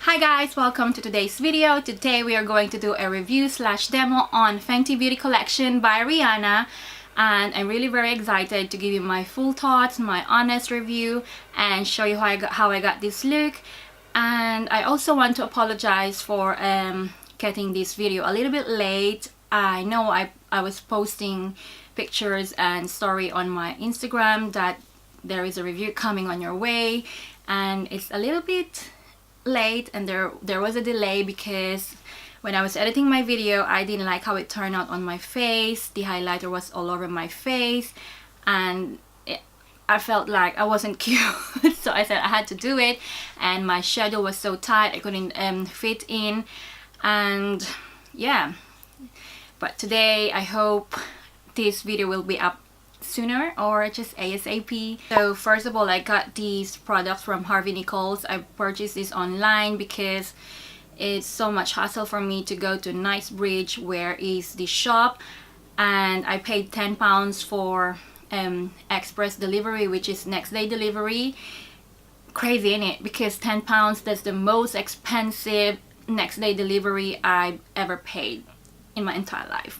Hi guys, welcome to today's video. Today we are going to do a review slash demo on Fenty Beauty collection by Rihanna, and I'm really very excited to give you my full thoughts, my honest review, and show you how I got this look. And I also want to apologize for getting this video a little bit late. I know I was posting pictures and story on my Instagram that there is a review coming on your way, and it's a little bit late, and there was a delay because when I was editing my video I didn't like how it turned out on my face. The highlighter was all over my face and I felt like I wasn't cute. So I said I had to do it, and my schedule was so tight I couldn't fit in. And yeah, but today I hope this video will be up sooner or just ASAP. So first of all, I got these products from Harvey Nichols. I purchased this online because it's so much hassle for me to go to Knightsbridge, where is the shop, and I paid £10 for express delivery, which is next day delivery. Crazy, isn't it? Because £10, that's the most expensive next day delivery I've ever paid in my entire life.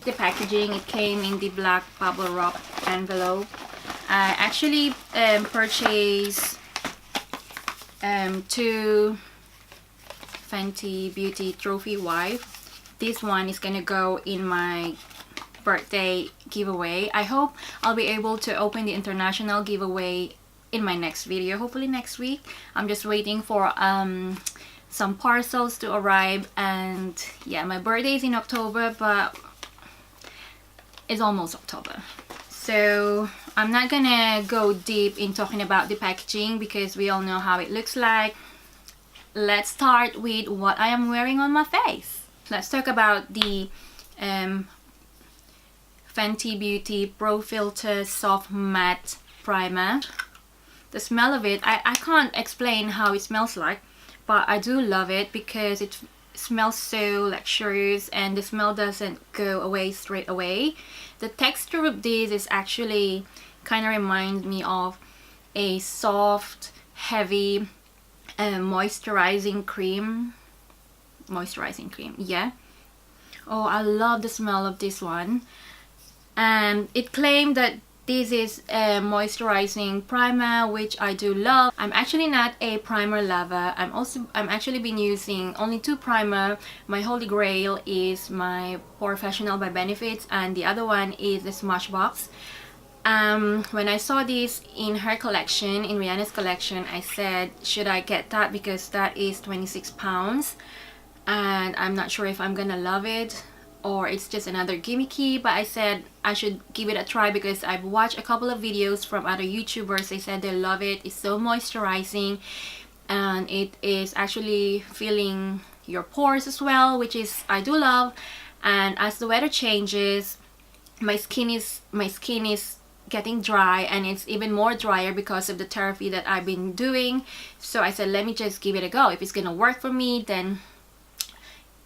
The packaging, it came in the black bubble wrap envelope. I actually purchased two Fenty Beauty trophy wife. This one is gonna go in my birthday giveaway. I hope I'll be able to open the international giveaway in my next video, hopefully next week. I'm just waiting for some parcels to arrive, and yeah, my birthday is in October, but it's almost October, so I'm not gonna go deep in talking about the packaging because we all know how it looks like. Let's start with what I am wearing on my face. Let's talk about the Fenty Beauty Pro Filt'r Soft Matte Primer. The smell of it, I can't explain how it smells like, but I do love it because it smells so luxurious and the smell doesn't go away straight away. The texture of this is actually kind of reminds me of a soft, heavy moisturizing cream. Yeah. Oh, I love the smell of this one. And it claimed that this is a moisturizing primer, which I do love. I'm actually not a primer lover. I'm actually been using only two primer. My holy grail is my Professional by Benefits, and the other one is the Smashbox. When I saw this in her collection, in Rihanna's collection, I said, should I get that, because that is £26 and I'm not sure if I'm gonna love it or it's just another gimmicky. But I said I should give it a try because I've watched a couple of videos from other YouTubers. They said they love it. It's so moisturizing and it is actually filling your pores as well, which is I do love. And as the weather changes, my skin is getting dry, and it's even more drier because of the therapy that I've been doing. So I said, let me just give it a go. If it's gonna work for me, then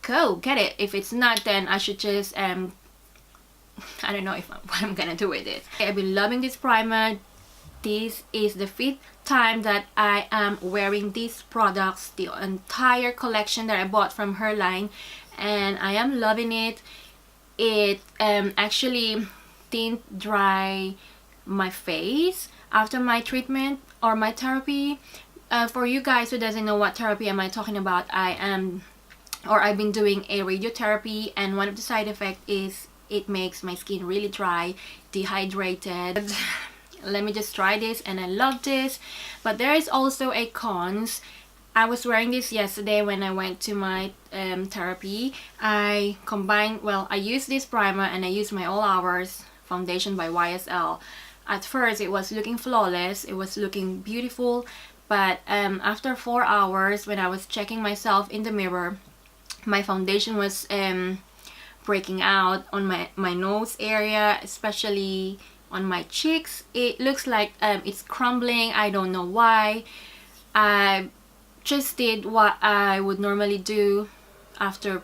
go get it. If it's not, then I should just I don't know what I'm gonna do with it. I've been loving this primer. This is the 5th time that I am wearing these products, the entire collection that I bought from her line, and I am loving it. It actually didn't dry my face after my treatment or my therapy. For you guys who doesn't know what therapy am I talking about, I've been doing a radiotherapy, and one of the side effects is it makes my skin really dry, dehydrated. Let me just try this, and I love this. But there is also a cons. I was wearing this yesterday when I went to my therapy. I used this primer and I used my All Hours foundation by YSL. At first it was looking flawless, it was looking beautiful, but after 4 hours when I was checking myself in the mirror, my foundation was breaking out on my nose area, especially on my cheeks. It looks like it's crumbling. I don't know why. I just did what I would normally do after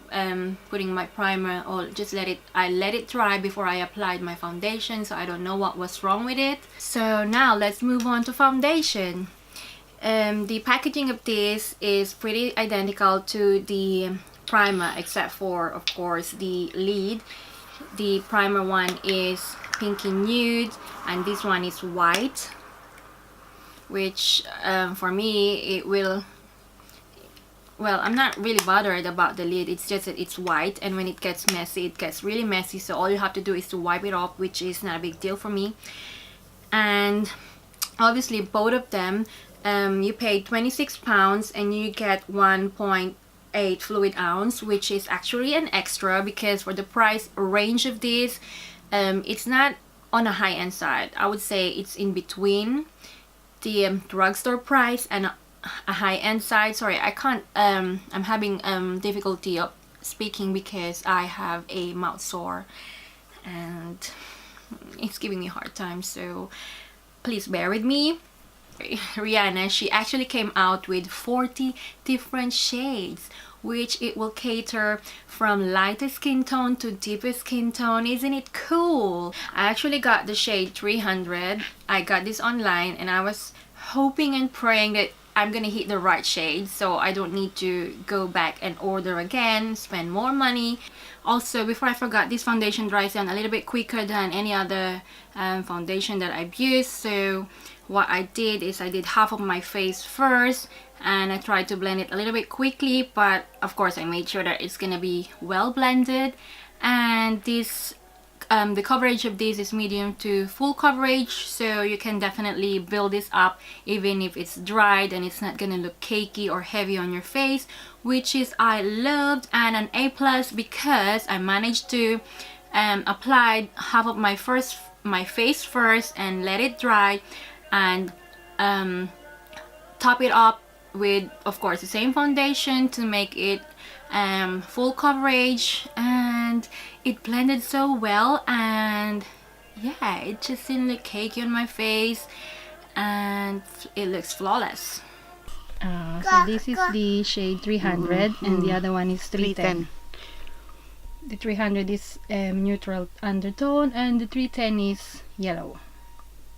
putting my primer, or just let it dry before I applied my foundation. So I don't know what was wrong with it. So now let's move on to foundation. The packaging of this is pretty identical to the primer, except for, of course, the lid. The primer one is pinky nude and this one is white, which for me it will, well, I'm not really bothered about the lid. It's just that it's white, and when it gets messy, it gets really messy, so all you have to do is to wipe it off, which is not a big deal for me. And obviously both of them, you pay £26 and you get 1.8 fluid ounce, which is actually an extra, because for the price range of this, it's not on a high-end side. I would say it's in between the drugstore price and a high-end side. Sorry, I can't, I'm having difficulty of speaking because I have a mouth sore and it's giving me a hard time, so please bear with me. Rihanna, she actually came out with 40 different shades, which it will cater from lighter skin tone to deeper skin tone. Isn't it cool? I actually got the shade 300. I got this online and I was hoping and praying that I'm gonna hit the right shade, so I don't need to go back and order again, spend more money. Also, before I forgot, this foundation dries down a little bit quicker than any other foundation that I've used. So what I did is I did half of my face first and I tried to blend it a little bit quickly, but of course I made sure that it's gonna be well blended. And this the coverage of this is medium to full coverage, so you can definitely build this up even if it's dried, and it's not gonna look cakey or heavy on your face, which is I loved, and an A+ because I managed to apply half of my face first and let it dry, and top it up with, of course, the same foundation to make it full coverage, and it blended so well, and yeah, it just didn't look cakey on my face and it looks flawless. So this is the shade 300 and the other one is 310. The 300 is neutral undertone and the 310 is yellow.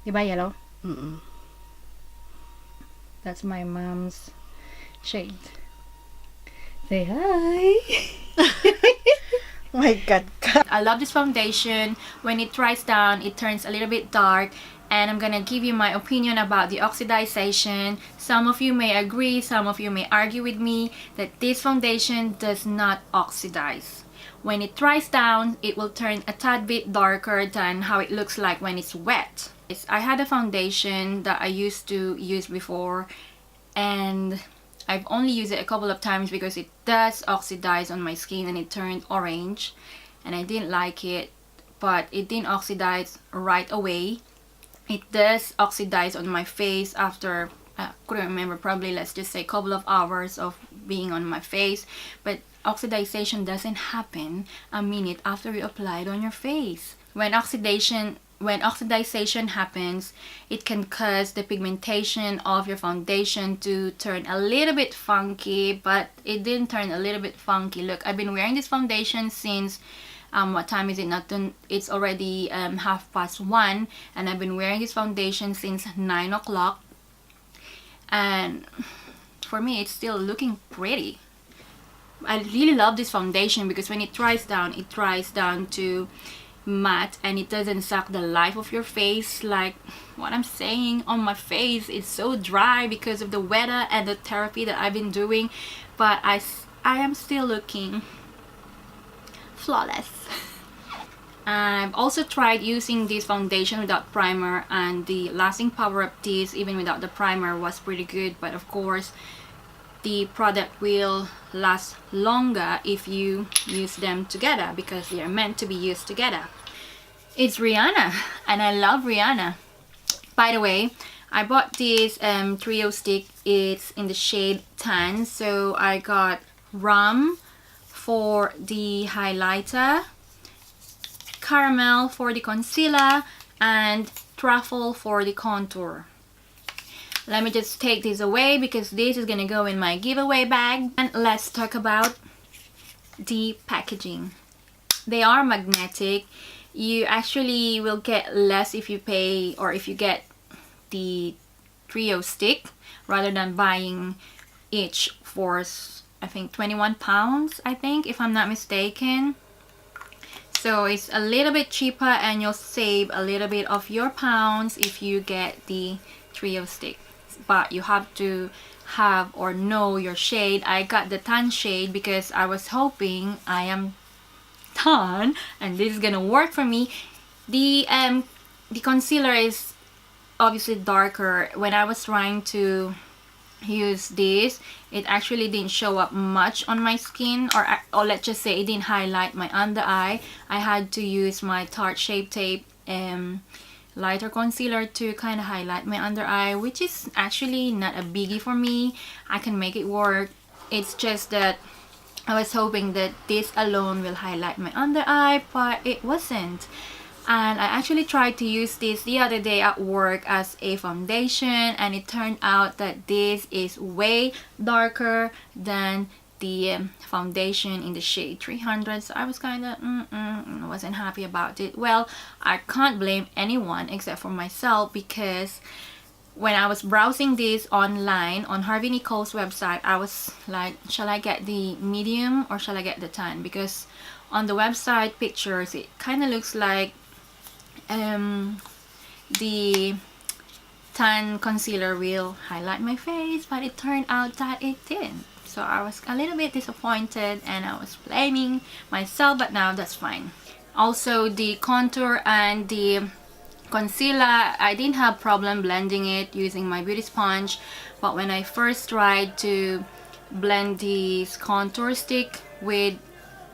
Diba yellow? That's my mom's shade. Say hi. Oh my god. I love this foundation. When it dries down, it turns a little bit dark, and I'm gonna give you my opinion about the oxidization. Some of you may agree, some of you may argue with me that this foundation does not oxidize. When it dries down, it will turn a tad bit darker than how it looks like when it's wet. I had a foundation that I used to use before, and I've only used it a couple of times because it does oxidize on my skin and it turned orange, and I didn't like it, but it didn't oxidize right away. It does oxidize on my face after, I couldn't remember, probably let's just say a couple of hours of being on my face, but oxidization doesn't happen a minute after you apply it on your face. When oxidization happens, it can cause the pigmentation of your foundation to turn a little bit funky, but it didn't turn a little bit funky. Look, I've been wearing this foundation since what time is it? It's already 1:30, and I've been wearing this foundation since 9 o'clock, and for me it's still looking pretty. I really love this foundation because when it dries down to matte, and it doesn't suck the life of your face. Like what I'm saying, on my face it's so dry because of the weather and the therapy that I've been doing, but I am still looking flawless. I've also tried using this foundation without primer, and the lasting power of this even without the primer was pretty good, but of course the product will last longer if you use them together because they are meant to be used together. It's Rihanna, and I love Rihanna. By the way, I bought this trio stick. It's in the shade tan, so I got rum for the highlighter, caramel for the concealer, and truffle for the contour. Let me just take this away because this is gonna go in my giveaway bag. And let's talk about the packaging. They are magnetic. You actually will get less if you pay, or if you get the trio stick, rather than buying each for I think 21 pounds, I think, if I'm not mistaken. So it's a little bit cheaper and you'll save a little bit of your pounds if you get the trio stick. But you have to have or know your shade. I got the tan shade because I was hoping I am tan and this is gonna work for me. The concealer is obviously darker. When I was trying to use this, it actually didn't show up much on my skin, or let's just say it didn't highlight my under eye. I had to use my Tarte Shape Tape lighter concealer to kind of highlight my under eye, which is actually not a biggie for me. I can make it work. It's just that I was hoping that this alone will highlight my under eye, but it wasn't. And I actually tried to use this the other day at work as a foundation, and it turned out that this is way darker than the foundation in the shade 300. So I was kind of wasn't happy about it. Well, I can't blame anyone except for myself, because when I was browsing this online on Harvey Nichols' website, I was like, shall I get the medium or shall I get the tan? Because on the website pictures it kind of looks like the tan concealer will highlight my face, but it turned out that it didn't. So I was a little bit disappointed and I was blaming myself, but now that's fine. Also, the contour and the concealer, I didn't have problem blending it using my beauty sponge, but when I first tried to blend this contour stick with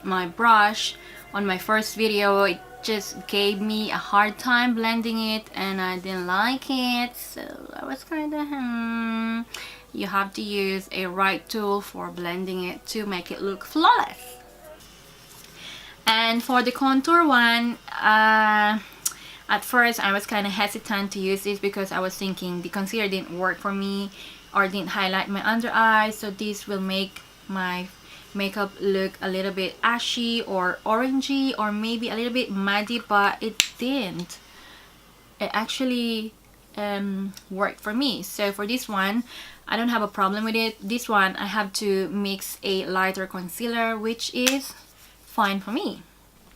my brush on my first video, it just gave me a hard time blending it and I didn't like it. So I was kind of you have to use a right tool for blending it to make it look flawless. And for the contour one, at first I was kind of hesitant to use this because I was thinking the concealer didn't work for me or didn't highlight my under eye, so this will make my makeup look a little bit ashy or orangey or maybe a little bit muddy, but it didn't. It actually worked for me. So for this one, I don't have a problem with it. This one, I have to mix a lighter concealer, which is fine for me.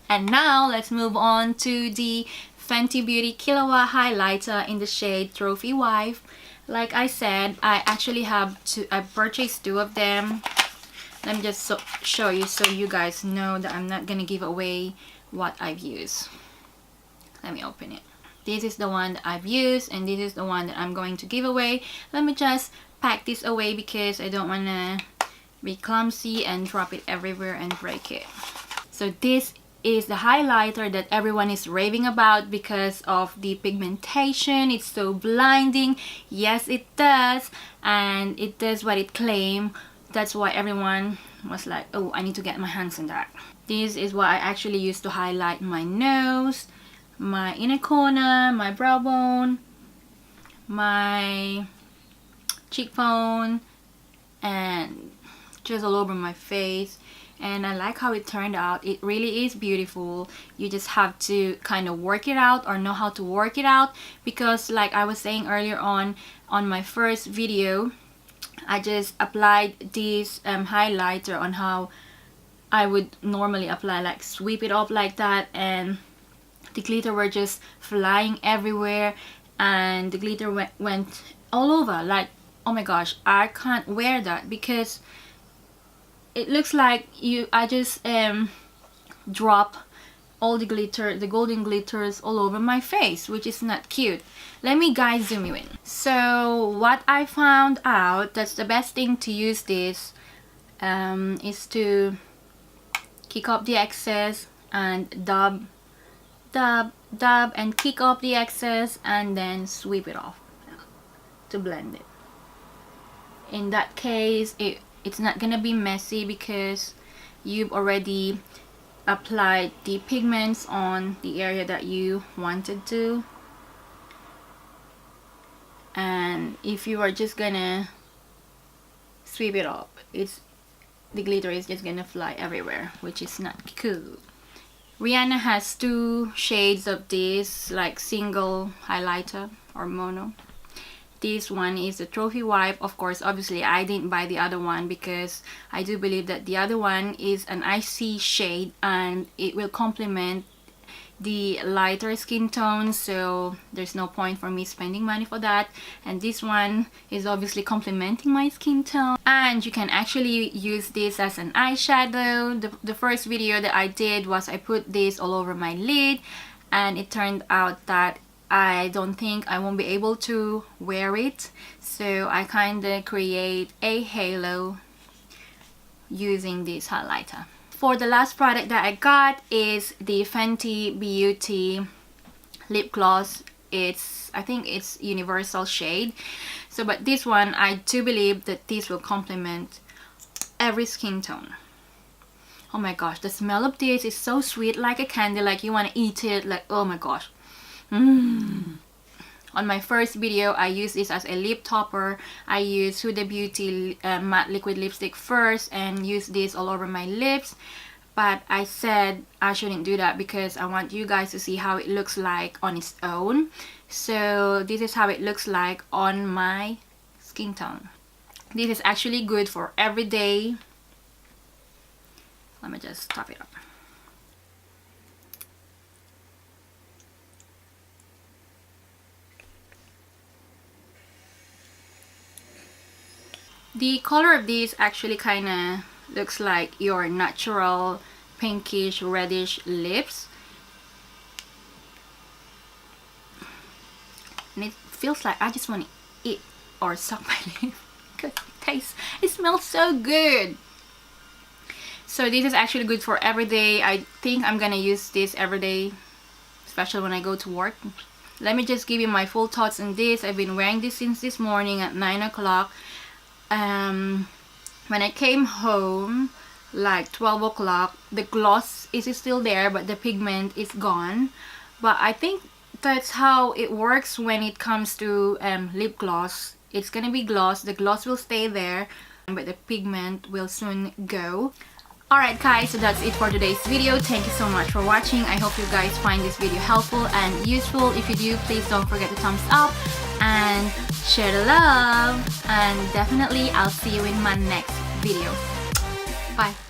And now let's move on to the Fenty Beauty Killawatt highlighter in the shade Trophy Wife. Like I said, I actually I purchased two of them. Let me just show you so you guys know that I'm not gonna give away what I've used. Let me open it. This is the one that I've used and this is the one that I'm going to give away. Let me just pack this away because I don't want to be clumsy and drop it everywhere and break it. So this is the highlighter that everyone is raving about because of the pigmentation. It's so blinding. Yes, it does, and it does what it claims. That's why everyone was like, oh, I need to get my hands on that. This is what I actually use to highlight my nose, my inner corner, my brow bone, my cheekbone, and just all over my face. And I like how it turned out. It really is beautiful. You just have to kind of work it out or know how to work it out, because like I was saying earlier on my first video, I just applied this highlighter on how I would normally apply, like sweep it up like that, and the glitter were just flying everywhere and the glitter went all over. Like, oh my gosh, I can't wear that because it looks like I just drop all the glitter, the golden glitters all over my face, which is not cute. Let me guys zoom you in. So what I found out, that's the best thing to use this is to kick up the excess and dab and kick up the excess and then sweep it off to blend it. In that case, it's not gonna be messy because you've already applied the pigments on the area that you wanted to. And if you are just gonna sweep it up, the glitter is just gonna fly everywhere, which is not cool. Rihanna has two shades of this, like single highlighter or mono. This one is the trophy wipe. Of course, obviously I didn't buy the other one because I do believe that the other one is an icy shade and it will complement the lighter skin tone, so there's no point for me spending money for that. And this one is obviously complementing my skin tone, and you can actually use this as an eyeshadow. The first video that I did was I put this all over my lid, and it turned out that I don't think I won't be able to wear it, so I kind of create a halo using this highlighter. For the last product that I got is the Fenty Beauty lip gloss. I think it's universal shade. So but this one, I do believe that this will complement every skin tone. Oh my gosh, the smell of this is so sweet, like a candy, like you want to eat it, like oh my gosh. On my first video, I used this as a lip topper. I used Huda Beauty matte liquid lipstick first and used this all over my lips. But I said I shouldn't do that because I want you guys to see how it looks like on its own. So this is how it looks like on my skin tone. This is actually good for every day. Let me just top it up. The color of this actually kind of looks like your natural pinkish reddish lips, and it feels like I just want to eat or suck my lip because it smells so good. So this is actually good for every day. I think I'm gonna use this every day, especially when I go to work. Let me just give you my full thoughts on this. I've been wearing this since this morning at 9 o'clock. When I came home like 12 o'clock, the gloss is still there but the pigment is gone. But I think that's how it works when it comes to lip gloss. It's gonna be gloss, the gloss will stay there but the pigment will soon go. Alright guys, so that's it for today's video. Thank you so much for watching. I hope you guys find this video helpful and useful. If you do, please don't forget to thumbs up and share the love. And definitely I'll see you in my next video. Bye.